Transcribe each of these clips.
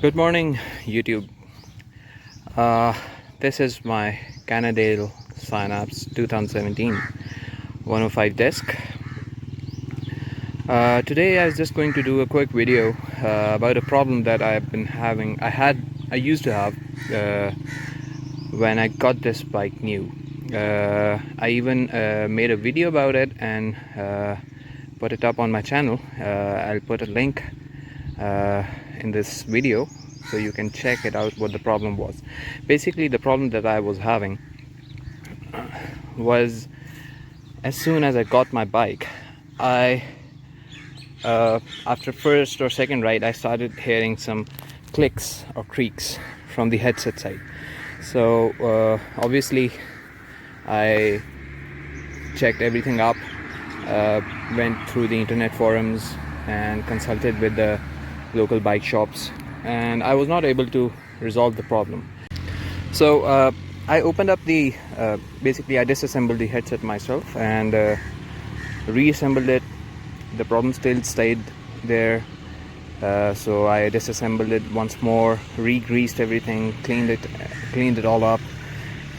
Good morning, YouTube. This is my Cannondale Synapse 2017 105 disc. Today I was just going to do a quick video about a problem that I've been having. I used to have when I got this bike new. I even made a video about it and put it up on my channel. I'll put a link in this video so you can check it out what the problem was. Basically, the problem that I was having was, as soon as I got my bike, after first or second ride, I started hearing some clicks or creaks from the headset side. So obviously I checked everything up, went through the internet forums and consulted with the local bike shops, and I was not able to resolve the problem. So I opened up the basically I disassembled the headset myself and reassembled it. The problem still stayed there, so I disassembled it once more, re-greased everything, cleaned it all up,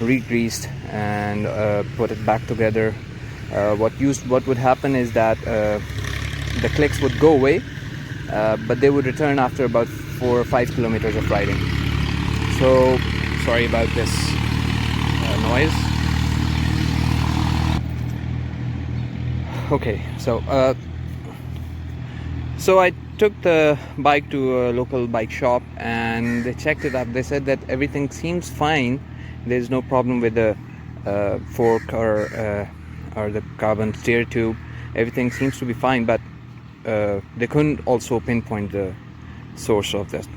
re-greased, and put it back together. What would happen is that the clicks would go away, but they would return after about 4 or 5 kilometers of riding. So sorry about this noise. Okay, so I took the bike to a local bike shop and they checked it up. They said that everything seems fine. There's no problem with the fork or the carbon steer tube. Everything seems to be fine, but they couldn't also pinpoint the source of this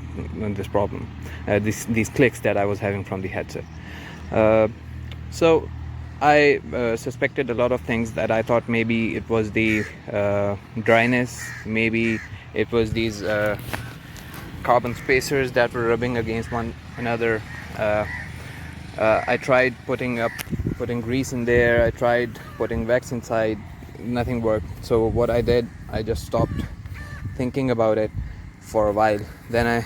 problem, these clicks that I was having from the headset. So I suspected a lot of things. That I thought maybe it was the dryness, maybe it was these carbon spacers that were rubbing against one another. I tried putting grease in there, I tried putting wax inside, nothing worked. So what I did, I just stopped thinking about it for a while. Then I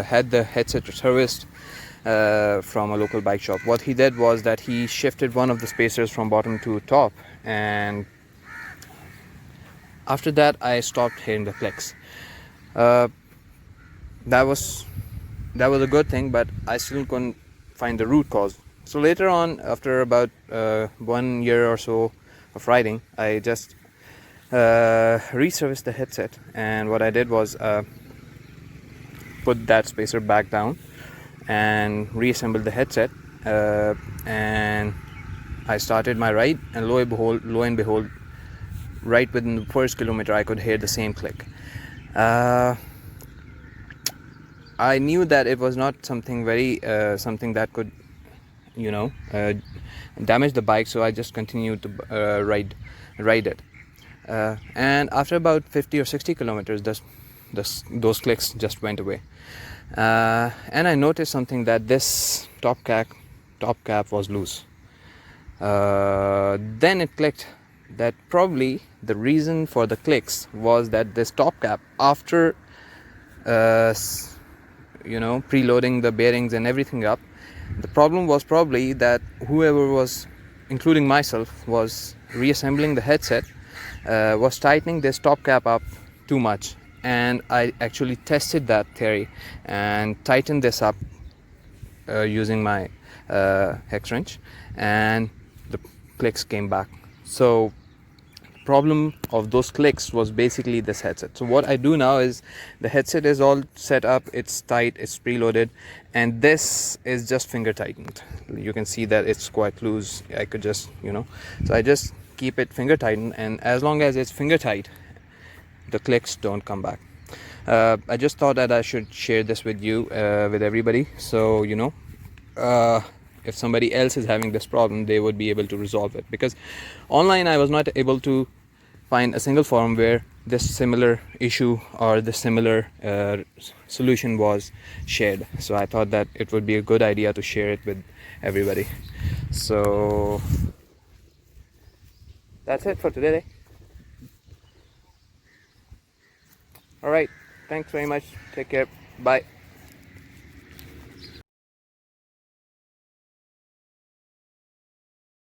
had the headset serviced from a local bike shop. What he did was that he shifted one of the spacers from bottom to top, and after that I stopped hearing the clicks. That was a good thing, but I still couldn't find the root cause. So later on, after about 1 year or so of riding, I just reserviced the headset, and what I did was put that spacer back down and reassembled the headset, and I started my ride, and lo and behold, right within the first kilometer I could hear the same click. I knew that it was not something something that could damage the bike, so I just continued to ride it, and after about 50 or 60 kilometers those clicks just went away. And I noticed something, that this top cap was loose. Then it clicked that probably the reason for the clicks was that this top cap, after preloading the bearings and everything up, the problem was probably that whoever was, including myself, was reassembling the headset, was tightening this top cap up too much. And I actually tested that theory and tightened this up using my hex wrench, and the clicks came back. So the problem of those clicks was basically this headset. So what I do now is, the headset is all set up, it's tight, it's preloaded, and this is just finger tightened. You can see that it's quite loose. I could just so I just keep it finger tightened, and as long as it's finger tight, the clicks don't come back. I just thought that I should share this with you, with everybody, so if somebody else is having this problem, they would be able to resolve it. Because online I was not able to find a single forum where this similar issue or the similar solution was shared. So I thought that it would be a good idea to share it with everybody. So that's it for today. Alright, thanks very much. Take care. Bye.